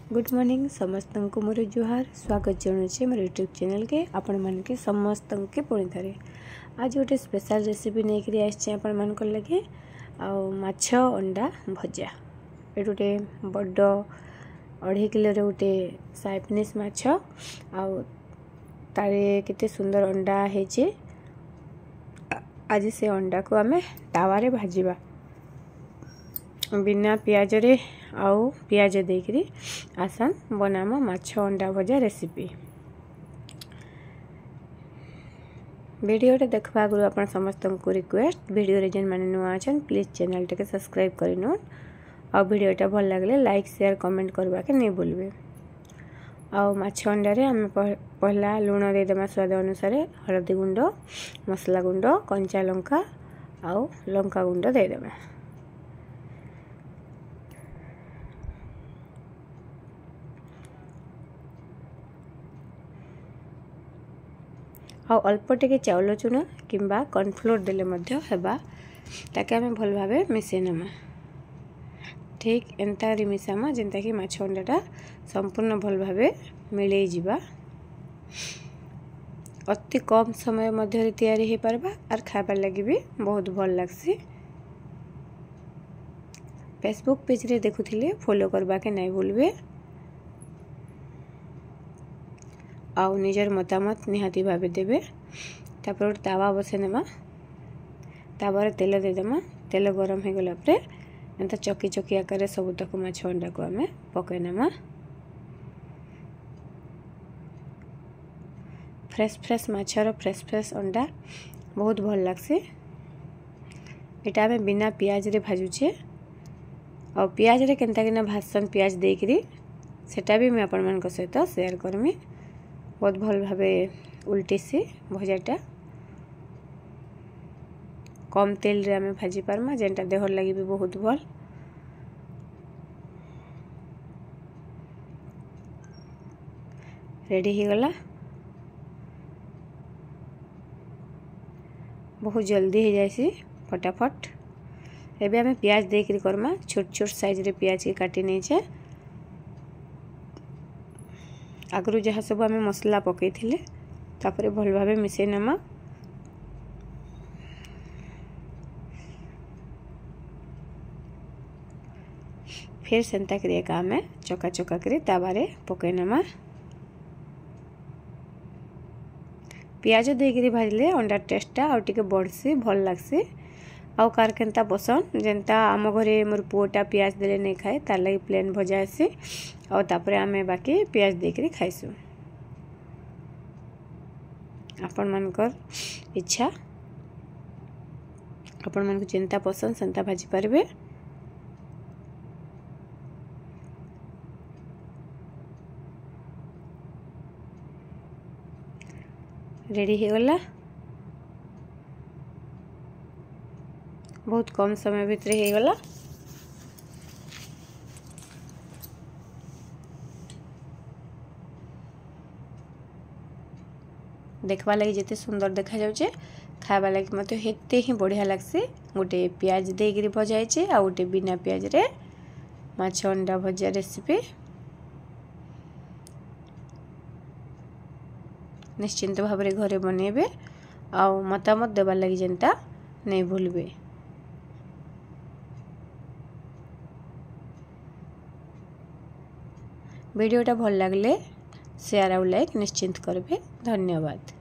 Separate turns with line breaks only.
Good morning समस्त को मोर जुहार स्वागत जनाऊे मोर यूट्यूब चैनल के आपण मान के समस्त के पुणी थे आज गोटे स्पेशल रेसिपी नहीं आसी आपण मान लगे माछ अंडा भजा ये गोटे बड़ 2.5 किलो गोटे साइपनिस माछ तारे केते सुंदर अंडा है। आज से अंडा को आमे तावा रे भाजीबा बिना पियाज रे आउ पियाज देकरी आसान बनामा माछ अंडा भजा रेसिपी। वीडियो टे देखबा आगु आपण समस्त को रिक्वेस्ट वीडियो रे जेन माने नुआ अछन प्लीज चैनल टे के सब्सक्राइब करिनो आ वीडियो टा भल लागले लाइक शेयर कमेंट करबा के नहीं भूलबे। आ माछ अंडा रे हम पहला लूण दे देमा स्वाद अनुसार हळदी गुंड मसला गुंड कंचा लंका आउ लंका गुंड दे देमा। आ अल्प टे चाउल चूना किंबा कॉर्नफ्लोर देले मध्य हेबा ताके आमे भल भाबे मिसे नेमा। ठीक एंता रि मिसामा जेंता कि माछ अंडाटा संपूर्ण भल भाबे मिले जिबा। अति कम समय मध्य तैयारी हे परबा और खाबा लगी भी बहुत भल लागसी। फेसबुक पेज रे देखुथिले फॉलो करबा के नहीं भूलबे। आउ निजर मतामत निहाती भावे देबे। तापर तावा बसे नेमा तावा तेल दे देमा तेल गरम हो गला परे एंता चकी चकी आकार सब तक माछ अंडा को आमे पके नेमा। फ्रेश माछर फ्रेश अंडा बहुत भल लागसी। एटा आमे बिना पियाज रे भाजुछे और पियाज रे केनता किना भाजसन पियाज देकरी सेटा भी मैं आपण मान को सहित शेयर करमी। बहुत भल भावे उल्टी सी भजाटा कम तेल रे आमे भाजी पारमा जेंटा देहर लगी भी बहुत भल। रेडी हो गला बहुत जल्दी हो जाएसी फटाफट। एबे आमे प्याज देकरी करमा छोट छोट साइज रे प्याज के काटी नै छे। आगरू जहाँ सब आमे मसला पकई थिले तापरे भल भाबे मिसे नेमा। फिर सेंता करिए का आमे चका चका करी ताबारे पकई नेमा। पियाज देकरी भाजले अंडा टेस्टा और टिके बढ़सी भल लागसी। आउ कार केनता पसंद जेनता आम घरे मोर पुओटा पियाज देले नहीं खाए तार लगी प्लेन भजा आसी और तापरे आमे बाकी पियाज देकरी खाइसु। आपण मानकर इच्छा आपण मान को जेनता पसंद सेनता भाजी पारबे। रेडी हो गला बहुत कम समय भीतर हो गला। देखबा लगी जेते सुंदर देखा जाउचे खाबा लगी मते हेते ही बढ़िया लागसी। गोटे प्याज देकरी भजाई छे आ गोटे बिना प्याज रे माछ अंडा भजा रेसिपी निश्चिंत भाव रे घरे बनेबे आ मतामत देबा लगी जेंता नहीं भूलबे। वीडियोटा भल लागले शेयर और लाइक निश्चिंत करबे। धन्यवाद।